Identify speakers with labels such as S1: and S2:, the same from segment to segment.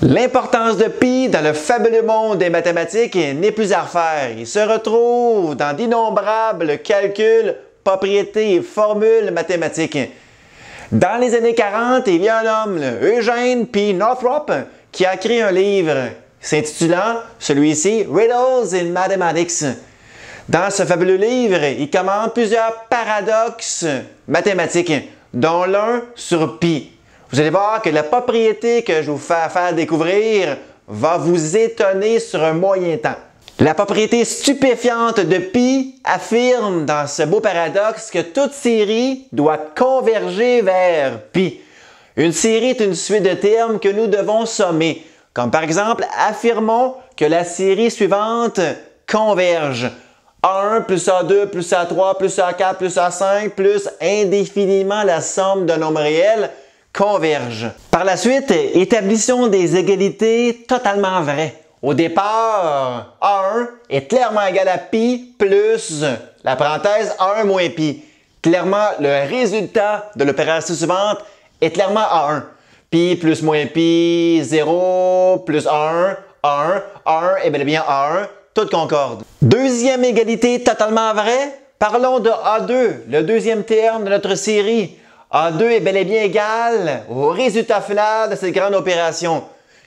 S1: L'importance de pi dans le fabuleux monde des mathématiques n'est plus à refaire. Il se retrouve dans d'innombrables calculs, propriétés et formules mathématiques. Dans les années 40, il y a un homme, Eugene P. Northrop, qui a écrit un livre s'intitulant, celui-ci, Riddles in Mathematics. Dans ce fabuleux livre, il commente plusieurs paradoxes mathématiques, dont l'un sur pi. Vous allez voir que la propriété que je vous fais faire découvrir va vous étonner sur un moyen temps. La propriété stupéfiante de pi affirme dans ce beau paradoxe que toute série doit converger vers pi. Une série est une suite de termes que nous devons sommer. Comme par exemple, affirmons que la série suivante converge. A1 plus A2 plus A3 plus A4 plus A5 plus indéfiniment la somme de nombres réels converge. Par la suite, établissons des égalités totalement vraies. Au départ, A1 est clairement égal à pi plus la parenthèse A1 moins pi. Clairement, le résultat de l'opération suivante est clairement A1. Pi plus moins pi, 0 plus A1, A1, A1 est bel et bien A1, tout concorde. Deuxième égalité totalement vraie, parlons de A2, le deuxième terme de notre série. A2 est bel et bien égal au résultat final de cette grande opération.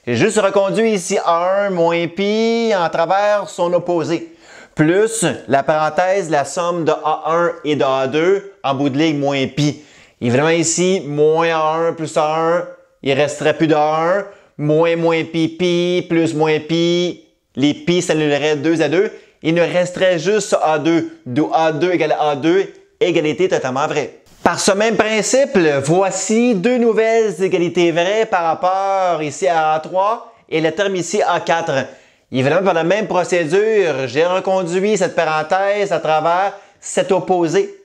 S1: J'ai juste reconduit ici A1 moins pi en travers son opposé, plus la parenthèse, la somme de A1 et de A2 en bout de ligne moins pi. Évidemment ici, moins A1 plus A1, il ne resterait plus d'A1, moins pi, pi, plus moins pi, les pi s'annuleraient 2 à 2, il ne resterait juste A2, d'où A2 égale A2, égalité totalement vraie. Par ce même principe, voici deux nouvelles égalités vraies par rapport ici à A3 et le terme ici A4. Évidemment, par la même procédure, j'ai reconduit cette parenthèse à travers cet opposé,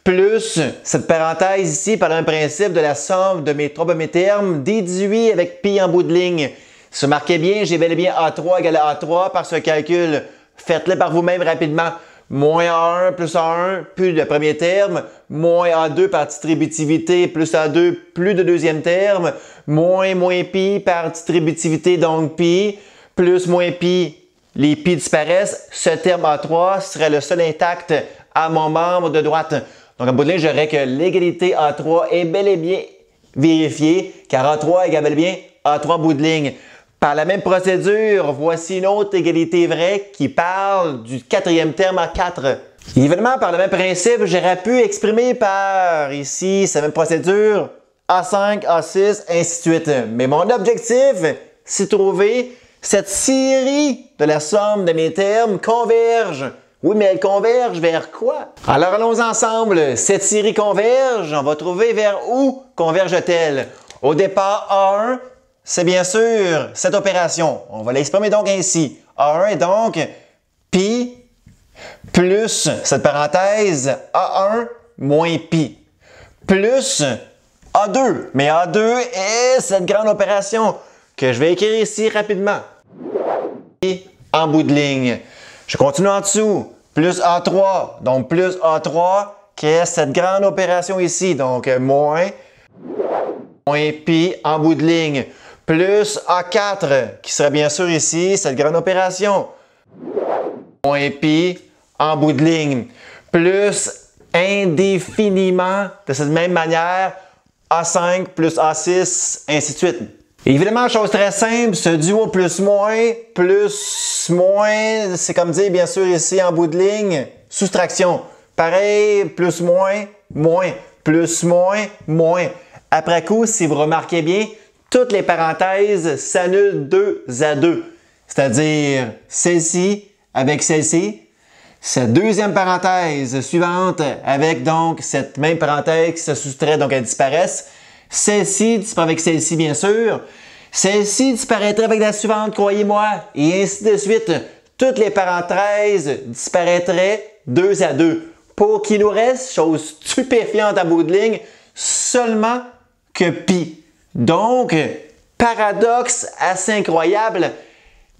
S1: plus cette parenthèse ici par le même principe de la somme de mes trois premiers termes déduit avec pi en bout de ligne. Si vous remarquez bien, j'ai bel et bien A3 égale à A3 par ce calcul. Faites-le par vous-même rapidement. Moins A1 plus A1 plus le premier terme, moins A2 par distributivité plus A2 plus le deuxième terme, moins pi par distributivité donc pi, plus moins pi, les pi disparaissent, ce terme A3 serait le seul intact à mon membre de droite. Donc en bout de ligne, j'aurais que l'égalité A3 est bel et bien vérifiée, car A3 égale bel et bien A3 bout de ligne. Par la même procédure, voici une autre égalité vraie qui parle du quatrième terme A4. Évidemment, par le même principe, j'aurais pu exprimer par ici, cette même procédure, A5, A6, ainsi de suite. Mais mon objectif, c'est de trouver cette série de la somme de mes termes converge. Oui, mais elle converge vers quoi? Alors allons ensemble. Cette série converge, on va trouver vers où converge-t-elle? Au départ, A1, c'est bien sûr cette opération. On va l'exprimer donc ainsi. A1 est donc pi plus cette parenthèse A1 moins pi plus A2. Mais A2 est cette grande opération que je vais écrire ici rapidement. Et en bout de ligne. Je continue en dessous. Plus A3. Donc plus A3 qui est cette grande opération ici. Donc moins pi en bout de ligne. Plus A4, qui serait bien sûr ici, cette grande opération. Moins pi en bout de ligne. Plus indéfiniment, de cette même manière, A5 plus A6, ainsi de suite. Et évidemment, chose très simple, ce duo plus moins, c'est comme dire bien sûr ici en bout de ligne, soustraction. Pareil, plus moins, plus moins. Après coup, si vous remarquez bien, toutes les parenthèses s'annulent 2 à 2, c'est-à-dire celle-ci avec celle-ci, cette deuxième parenthèse suivante avec donc cette même parenthèse qui se soustrait, donc elles disparaissent. Celle-ci disparaît avec celle-ci, bien sûr. Celle-ci disparaîtrait avec la suivante, croyez-moi, et ainsi de suite. Toutes les parenthèses disparaîtraient 2 à 2. Pour qu'il nous reste, chose stupéfiante à bout de ligne, seulement que pi. Donc, paradoxe assez incroyable,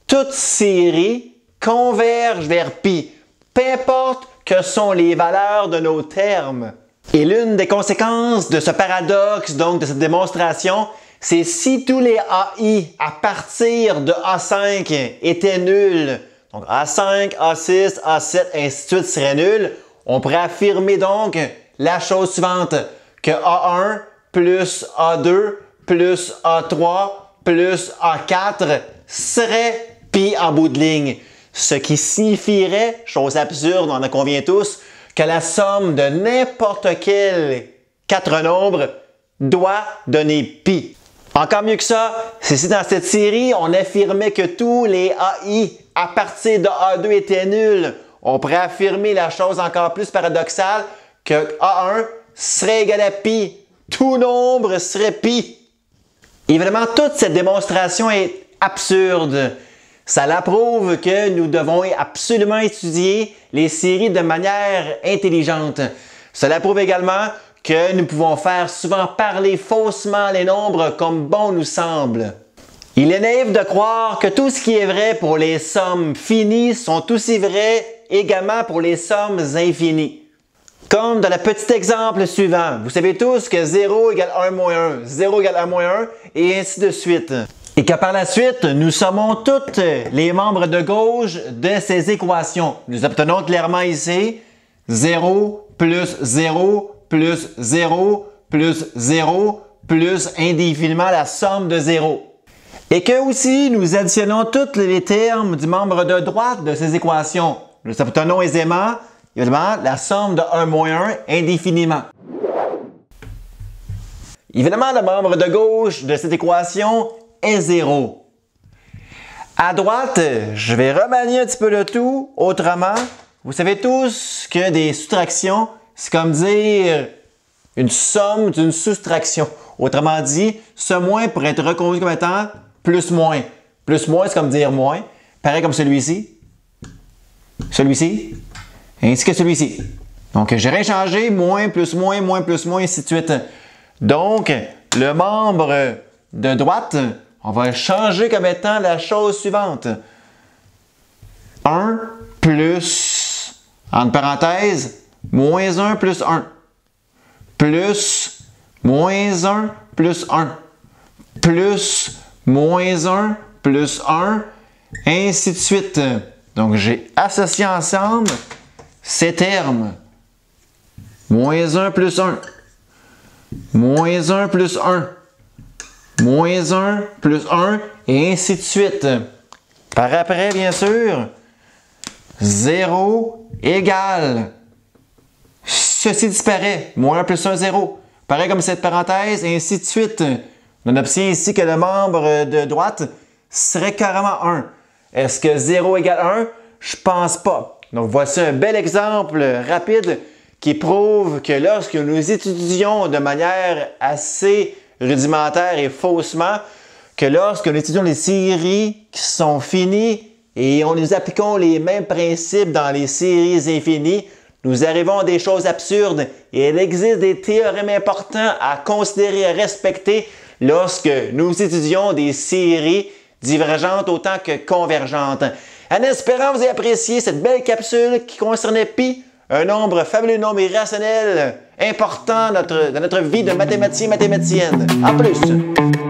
S1: toute série converge vers pi, peu importe que sont les valeurs de nos termes. Et l'une des conséquences de ce paradoxe, donc de cette démonstration, c'est si tous les AI à partir de A5 étaient nuls, donc A5, A6, A7, ainsi de suite seraient nuls, on pourrait affirmer donc la chose suivante, que A1 plus A2 plus A3 plus A4 serait pi en bout de ligne. Ce qui signifierait, chose absurde, on en convient tous, que la somme de n'importe quel 4 nombres doit donner pi. Encore mieux que ça, c'est si dans cette série, on affirmait que tous les AI à partir de A2 étaient nuls. On pourrait affirmer la chose encore plus paradoxale que A1 serait égal à pi. Tout nombre serait pi. Évidemment, toute cette démonstration est absurde. Ça l'approuve que nous devons absolument étudier les séries de manière intelligente. Cela prouve également que nous pouvons faire souvent parler faussement les nombres comme bon nous semble. Il est naïf de croire que tout ce qui est vrai pour les sommes finies sont aussi vrais également pour les sommes infinies. Comme dans le petit exemple suivant, vous savez tous que 0 égale 1 moins 1, 0 égale 1 moins 1, et ainsi de suite. Et que par la suite, nous sommons tous les membres de gauche de ces équations. Nous obtenons clairement ici 0 plus 0 plus 0 plus 0 plus indéfiniment la somme de 0. Et que aussi, nous additionnons tous les termes du membre de droite de ces équations. Nous obtenons aisément, évidemment, la somme de 1 moins 1 indéfiniment. Évidemment, le membre de gauche de cette équation est 0. À droite, je vais remanier un petit peu le tout autrement. Vous savez tous que des soustractions, c'est comme dire une somme d'une soustraction. Autrement dit, ce moins pourrait être reconnu comme étant plus moins. Plus moins, c'est comme dire moins. Pareil comme celui-ci. Celui-ci. Ainsi que celui-ci. Donc, j'ai rien changé. Moins, plus moins, ainsi de suite. Donc, le membre de droite, on va changer comme étant la chose suivante. 1 plus, entre parenthèses, moins 1 plus 1. Plus, moins 1 plus 1. Plus, moins 1 plus 1, ainsi de suite. Donc, j'ai associé ensemble ces termes. Moins 1 plus 1. Moins 1 plus 1. Moins 1 plus 1, et ainsi de suite. Par après, bien sûr, 0 égale. Ceci disparaît. Moins 1 plus 1, 0. Pareil comme cette parenthèse, et ainsi de suite. On obtient ici que le membre de droite serait carrément 1. Est-ce que 0 égale 1? Je pense pas. Donc, voici un bel exemple rapide qui prouve que lorsque nous étudions de manière assez rudimentaire et faussement, que lorsque nous étudions les séries qui sont finies et nous appliquons les mêmes principes dans les séries infinies, nous arrivons à des choses absurdes et il existe des théorèmes importants à considérer et à respecter lorsque nous étudions des séries divergentes autant que convergentes. En espérant vous ayez apprécié cette belle capsule qui concernait pi, un nombre fabuleux, nombre irrationnel important dans notre vie de mathématicien et mathématicienne. À plus!